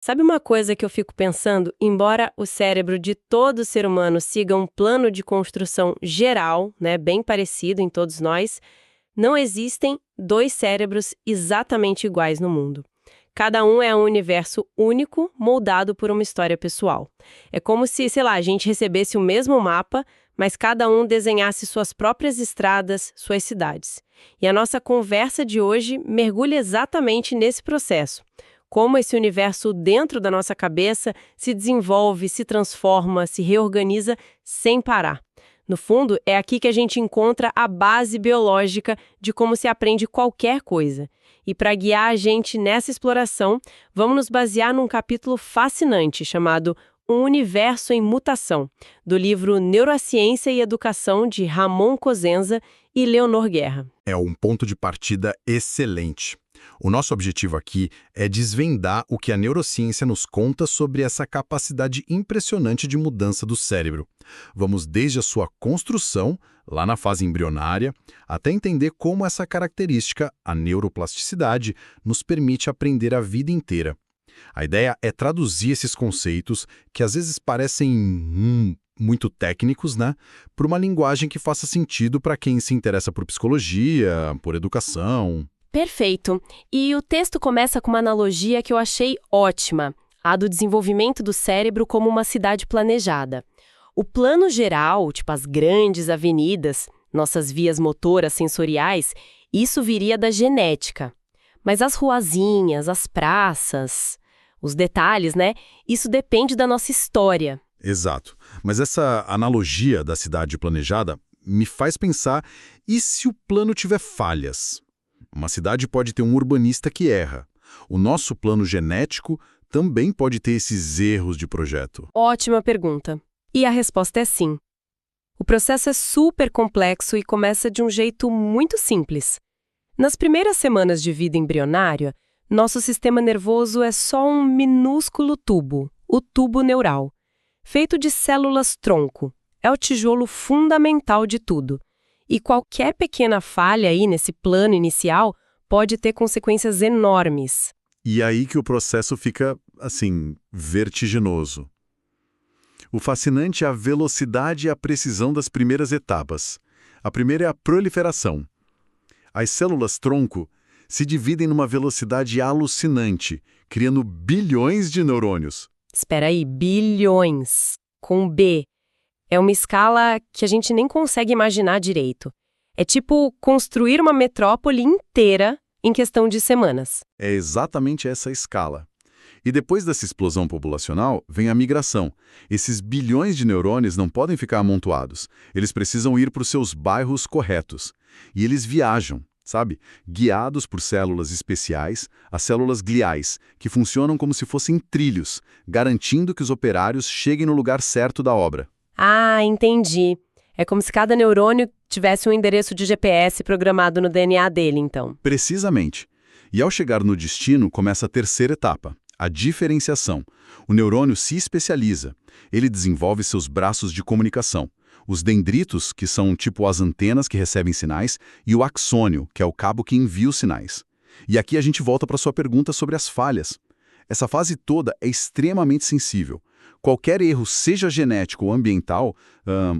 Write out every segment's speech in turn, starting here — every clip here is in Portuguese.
Sabe uma coisa que eu fico pensando? Embora o cérebro de todo ser humano siga um plano de construção geral, né, bem parecido em todos nós, não existem dois cérebros exatamente iguais no mundo. Cada um é um universo único, moldado por uma história pessoal. É como se, sei lá, a gente recebesse o mesmo mapa, mas cada um desenhasse suas próprias estradas, suas cidades. E a nossa conversa de hoje mergulha exatamente nesse processo. Como esse universo dentro da nossa cabeça se desenvolve, se transforma, se reorganiza sem parar. No fundo, é aqui que a gente encontra a base biológica de como se aprende qualquer coisa. E para guiar a gente nessa exploração, vamos nos basear num capítulo fascinante chamado Um Universo em Mutação, do livro Neurociência e Educação de Ramon Cosenza e Leonor Guerra. É um ponto de partida excelente. O nosso objetivo aqui é desvendar o que a neurociência nos conta sobre essa capacidade impressionante de mudança do cérebro. Vamos desde a sua construção, lá na fase embrionária, até entender como essa característica, a neuroplasticidade, nos permite aprender a vida inteira. A ideia é traduzir esses conceitos, que às vezes parecem muito técnicos, né, para uma linguagem que faça sentido para quem se interessa por psicologia, por educação. Perfeito. E o texto começa com uma analogia que eu achei ótima, a do desenvolvimento do cérebro como uma cidade planejada. O plano geral, tipo as grandes avenidas, nossas vias motoras sensoriais, isso viria da genética. Mas as ruazinhas, as praças, os detalhes, né? Isso depende da nossa história. Exato. Mas essa analogia da cidade planejada me faz pensar, e se o plano tiver falhas? Uma cidade pode ter um urbanista que erra. O nosso plano genético também pode ter esses erros de projeto. Ótima pergunta. E a resposta é sim. O processo é super complexo e começa de um jeito muito simples. Nas primeiras semanas de vida embrionária, nosso sistema nervoso é só um minúsculo tubo, o tubo neural, feito de células-tronco. É o tijolo fundamental de tudo. E qualquer pequena falha aí nesse plano inicial pode ter consequências enormes. E aí que o processo fica, assim, vertiginoso. O fascinante é a velocidade e a precisão das primeiras etapas. A primeira é a proliferação. As células-tronco se dividem numa velocidade alucinante, criando bilhões de neurônios. Espera aí, bilhões, com B. É uma escala que a gente nem consegue imaginar direito. É tipo construir uma metrópole inteira em questão de semanas. É exatamente essa escala. E depois dessa explosão populacional, vem a migração. Esses bilhões de neurônios não podem ficar amontoados. Eles precisam ir para os seus bairros corretos. E eles viajam, sabe? Guiados por células especiais, as células gliais, que funcionam como se fossem trilhos, garantindo que os operários cheguem no lugar certo da obra. Ah, entendi. É como se cada neurônio tivesse um endereço de GPS programado no DNA dele, então. Precisamente. E ao chegar no destino, começa a terceira etapa, a diferenciação. O neurônio se especializa. Ele desenvolve seus braços de comunicação. Os dendritos, que são tipo as antenas que recebem sinais, e o axônio, que é o cabo que envia os sinais. E aqui a gente volta para sua pergunta sobre as falhas. Essa fase toda é extremamente sensível. Qualquer erro, seja genético ou ambiental,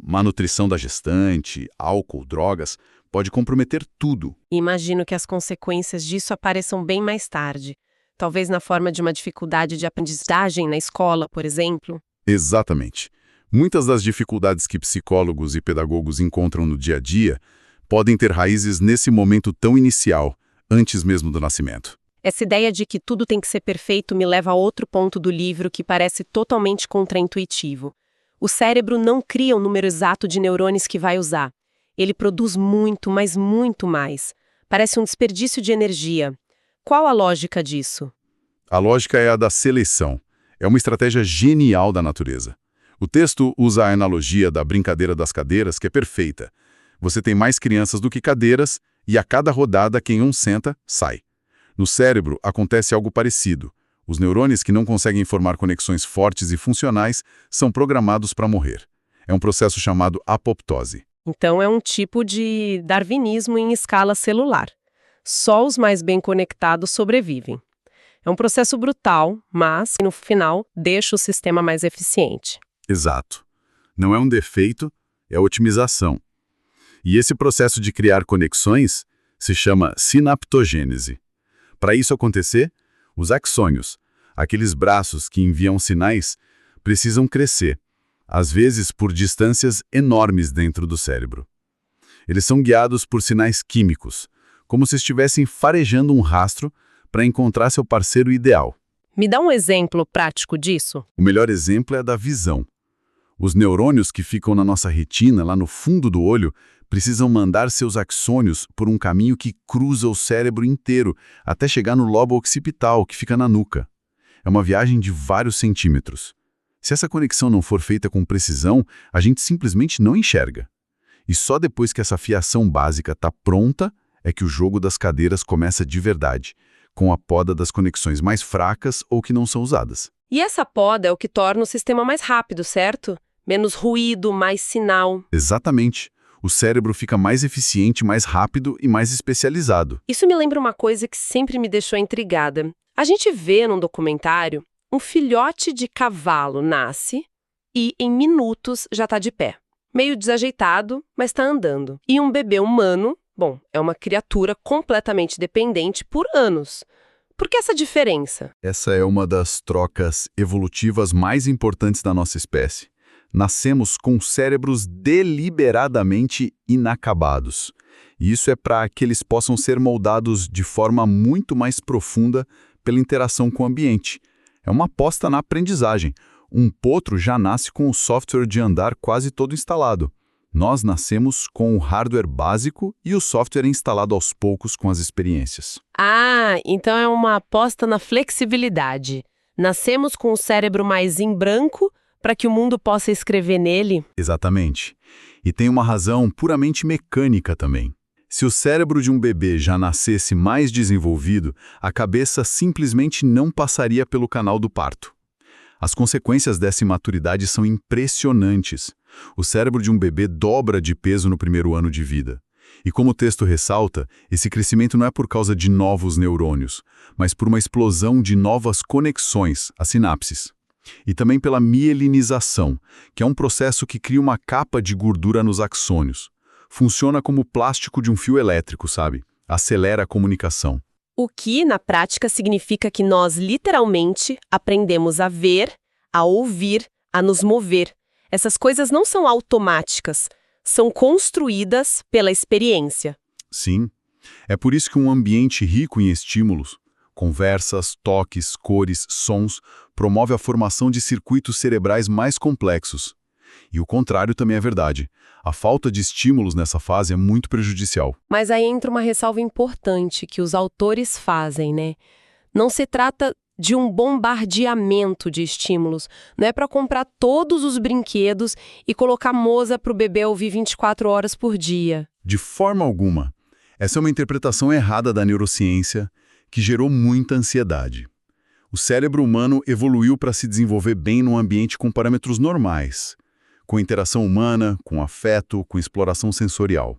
má nutrição da gestante, álcool, drogas, pode comprometer tudo. Imagino que as consequências disso apareçam bem mais tarde. Talvez na forma de uma dificuldade de aprendizagem na escola, por exemplo. Exatamente. Muitas das dificuldades que psicólogos e pedagogos encontram no dia a dia podem ter raízes nesse momento tão inicial, antes mesmo do nascimento. Essa ideia de que tudo tem que ser perfeito me leva a outro ponto do livro que parece totalmente contraintuitivo. O cérebro não cria um número exato de neurônios que vai usar. Ele produz muito, mas muito mais. Parece um desperdício de energia. Qual a lógica disso? A lógica é a da seleção. É uma estratégia genial da natureza. O texto usa a analogia da brincadeira das cadeiras, que é perfeita. Você tem mais crianças do que cadeiras, e a cada rodada quem um senta, sai. No cérebro acontece algo parecido. Os neurônios que não conseguem formar conexões fortes e funcionais são programados para morrer. É um processo chamado apoptose. Então é um tipo de darwinismo em escala celular. Só os mais bem conectados sobrevivem. É um processo brutal, mas, no final, deixa o sistema mais eficiente. Exato. Não é um defeito, é otimização. E esse processo de criar conexões se chama sinaptogênese. Para isso acontecer, os axônios, aqueles braços que enviam sinais, precisam crescer, às vezes por distâncias enormes dentro do cérebro. Eles são guiados por sinais químicos, como se estivessem farejando um rastro para encontrar seu parceiro ideal. Me dá um exemplo prático disso? O melhor exemplo é a da visão. Os neurônios que ficam na nossa retina, lá no fundo do olho, precisam mandar seus axônios por um caminho que cruza o cérebro inteiro, até chegar no lobo occipital, que fica na nuca. É uma viagem de vários centímetros. Se essa conexão não for feita com precisão, a gente simplesmente não enxerga. E só depois que essa fiação básica está pronta, é que o jogo das cadeiras começa de verdade, com a poda das conexões mais fracas ou que não são usadas. E essa poda é o que torna o sistema mais rápido, certo? Menos ruído, mais sinal. Exatamente. O cérebro fica mais eficiente, mais rápido e mais especializado. Isso me lembra uma coisa que sempre me deixou intrigada. A gente vê num documentário um filhote de cavalo nasce e, em minutos, já está de pé. Meio desajeitado, mas está andando. E um bebê humano, bom, é uma criatura completamente dependente por anos. Por que essa diferença? Essa é uma das trocas evolutivas mais importantes da nossa espécie. Nascemos com cérebros deliberadamente inacabados. E isso é para que eles possam ser moldados de forma muito mais profunda pela interação com o ambiente. É uma aposta na aprendizagem. Um potro já nasce com o software de andar quase todo instalado. Nós nascemos com o hardware básico e o software instalado aos poucos com as experiências. Ah, então é uma aposta na flexibilidade. Nascemos com o cérebro mais em branco para que o mundo possa escrever nele? Exatamente. E tem uma razão puramente mecânica também. Se o cérebro de um bebê já nascesse mais desenvolvido, a cabeça simplesmente não passaria pelo canal do parto. As consequências dessa imaturidade são impressionantes. O cérebro de um bebê dobra de peso no primeiro ano de vida. E como o texto ressalta, esse crescimento não é por causa de novos neurônios, mas por uma explosão de novas conexões, as sinapses. E também pela mielinização, que é um processo que cria uma capa de gordura nos axônios. Funciona como o plástico de um fio elétrico, sabe? Acelera a comunicação. O que, na prática, significa que nós, literalmente, aprendemos a ver, a ouvir, a nos mover. Essas coisas não são automáticas, são construídas pela experiência. Sim. É por isso que um ambiente rico em estímulos, conversas, toques, cores, sons, promove a formação de circuitos cerebrais mais complexos. E o contrário também é verdade. A falta de estímulos nessa fase é muito prejudicial. Mas aí entra uma ressalva importante que os autores fazem, né? Não se trata de um bombardeamento de estímulos. Não é para comprar todos os brinquedos e colocar moça para o bebê ouvir 24 horas por dia. De forma alguma. Essa é uma interpretação errada da neurociência que gerou muita ansiedade. O cérebro humano evoluiu para se desenvolver bem num ambiente com parâmetros normais, com interação humana, com afeto, com exploração sensorial.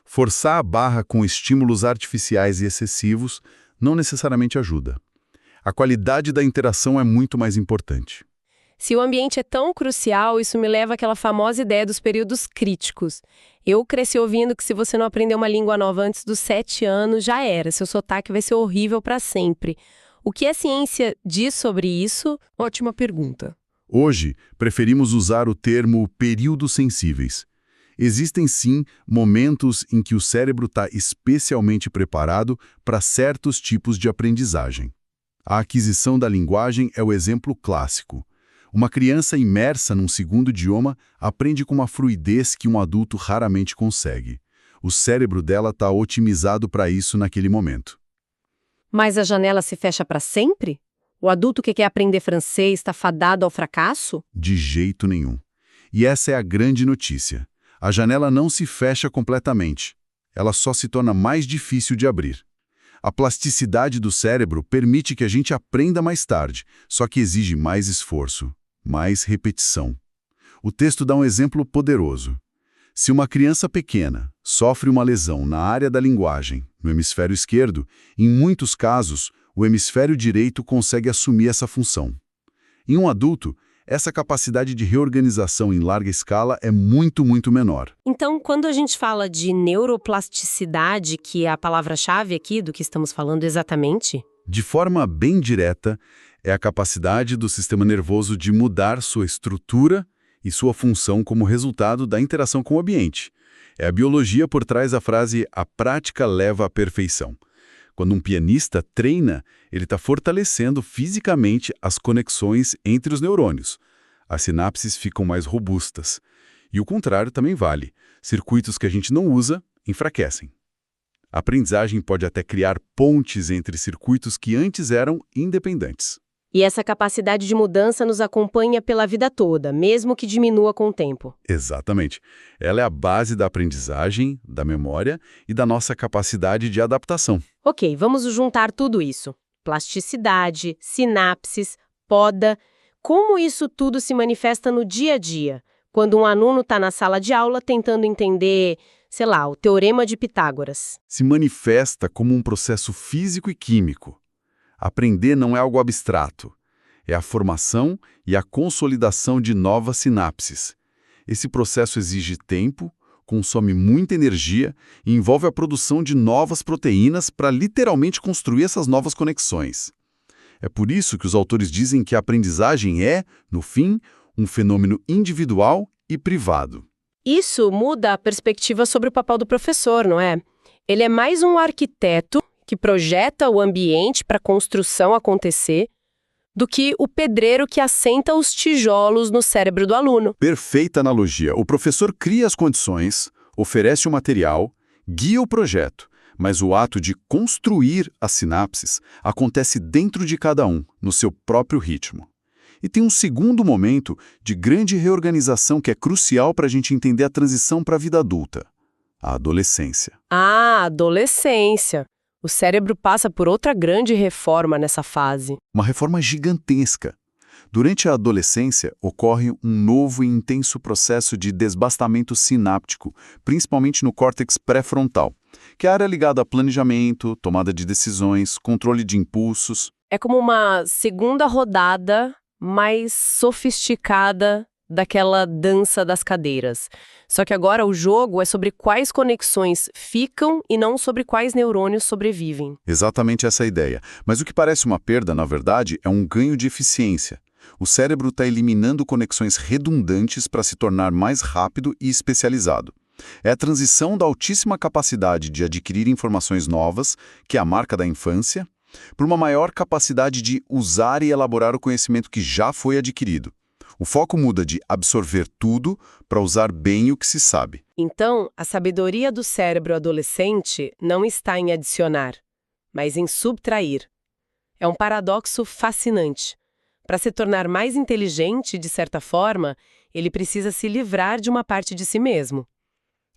Forçar a barra com estímulos artificiais e excessivos não necessariamente ajuda. A qualidade da interação é muito mais importante. Se o ambiente é tão crucial, isso me leva àquela famosa ideia dos períodos críticos. Eu cresci ouvindo que se você não aprender uma língua nova antes dos 7 anos, já era. Seu sotaque vai ser horrível para sempre. O que a ciência diz sobre isso? Ótima pergunta. Hoje, preferimos usar o termo períodos sensíveis. Existem, sim, momentos em que o cérebro está especialmente preparado para certos tipos de aprendizagem. A aquisição da linguagem é o exemplo clássico. Uma criança imersa num segundo idioma aprende com uma fluidez que um adulto raramente consegue. O cérebro dela está otimizado para isso naquele momento. Mas a janela se fecha para sempre? O adulto que quer aprender francês está fadado ao fracasso? De jeito nenhum. E essa é a grande notícia. A janela não se fecha completamente. Ela só se torna mais difícil de abrir. A plasticidade do cérebro permite que a gente aprenda mais tarde, só que exige mais esforço, mais repetição. O texto dá um exemplo poderoso. Se uma criança pequena sofre uma lesão na área da linguagem, no hemisfério esquerdo, em muitos casos, o hemisfério direito consegue assumir essa função. Em um adulto, essa capacidade de reorganização em larga escala é muito, muito menor. Então, quando a gente fala de neuroplasticidade, que é a palavra-chave aqui do que estamos falando exatamente? De forma bem direta, é a capacidade do sistema nervoso de mudar sua estrutura e sua função como resultado da interação com o ambiente. É a biologia por trás da frase "a prática leva à perfeição". Quando um pianista treina, ele está fortalecendo fisicamente as conexões entre os neurônios. As sinapses ficam mais robustas. E o contrário também vale. Circuitos que a gente não usa, enfraquecem. A aprendizagem pode até criar pontes entre circuitos que antes eram independentes. E essa capacidade de mudança nos acompanha pela vida toda, mesmo que diminua com o tempo. Exatamente. Ela é a base da aprendizagem, da memória e da nossa capacidade de adaptação. Ok, vamos juntar tudo isso. Plasticidade, sinapses, poda. Como isso tudo se manifesta no dia a dia? Quando um aluno está na sala de aula tentando entender, sei lá, o Teorema de Pitágoras. Se manifesta como um processo físico e químico. Aprender não é algo abstrato. É a formação e a consolidação de novas sinapses. Esse processo exige tempo, consome muita energia e envolve a produção de novas proteínas para literalmente construir essas novas conexões. É por isso que os autores dizem que a aprendizagem é, no fim, um fenômeno individual e privado. Isso muda a perspectiva sobre o papel do professor, não é? Ele é mais um arquiteto que projeta o ambiente para a construção acontecer, do que o pedreiro que assenta os tijolos no cérebro do aluno. Perfeita analogia. O professor cria as condições, oferece o material, guia o projeto, mas o ato de construir as sinapses acontece dentro de cada um, no seu próprio ritmo. E tem um segundo momento de grande reorganização que é crucial para a gente entender a transição para a vida adulta: a adolescência. Ah, adolescência. O cérebro passa por outra grande reforma nessa fase. Uma reforma gigantesca. Durante a adolescência, ocorre um novo e intenso processo de desbastamento sináptico, principalmente no córtex pré-frontal, que é a área ligada a planejamento, tomada de decisões, controle de impulsos. É como uma segunda rodada mais sofisticada daquela dança das cadeiras. Só que agora o jogo é sobre quais conexões ficam e não sobre quais neurônios sobrevivem. Exatamente essa a ideia. Mas o que parece uma perda, na verdade, é um ganho de eficiência. O cérebro está eliminando conexões redundantes para se tornar mais rápido e especializado. É a transição da altíssima capacidade de adquirir informações novas, que é a marca da infância, para uma maior capacidade de usar e elaborar o conhecimento que já foi adquirido. O foco muda de absorver tudo para usar bem o que se sabe. Então, a sabedoria do cérebro adolescente não está em adicionar, mas em subtrair. É um paradoxo fascinante. Para se tornar mais inteligente, de certa forma, ele precisa se livrar de uma parte de si mesmo.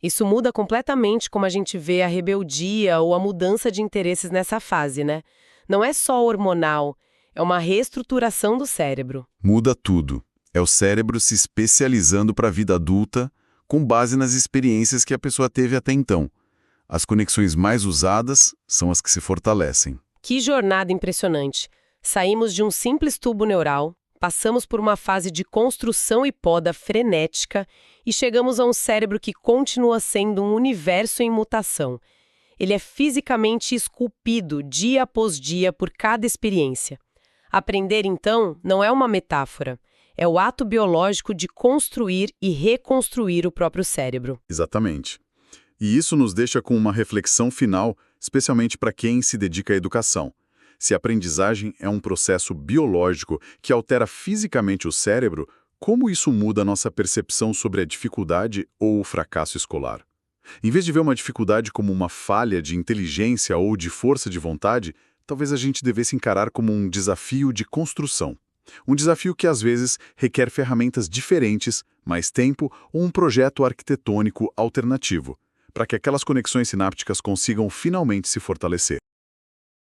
Isso muda completamente como a gente vê a rebeldia ou a mudança de interesses nessa fase, né? Não é só hormonal, é uma reestruturação do cérebro. Muda tudo. É o cérebro se especializando para a vida adulta com base nas experiências que a pessoa teve até então. As conexões mais usadas são as que se fortalecem. Que jornada impressionante! Saímos de um simples tubo neural, passamos por uma fase de construção e poda frenética e chegamos a um cérebro que continua sendo um universo em mutação. Ele é fisicamente esculpido dia após dia por cada experiência. Aprender, então, não é uma metáfora. É o ato biológico de construir e reconstruir o próprio cérebro. Exatamente. E isso nos deixa com uma reflexão final, especialmente para quem se dedica à educação. Se a aprendizagem é um processo biológico que altera fisicamente o cérebro, como isso muda a nossa percepção sobre a dificuldade ou o fracasso escolar? Em vez de ver uma dificuldade como uma falha de inteligência ou de força de vontade, talvez a gente devesse encarar como um desafio de construção. Um desafio que, às vezes, requer ferramentas diferentes, mais tempo ou um projeto arquitetônico alternativo, para que aquelas conexões sinápticas consigam finalmente se fortalecer.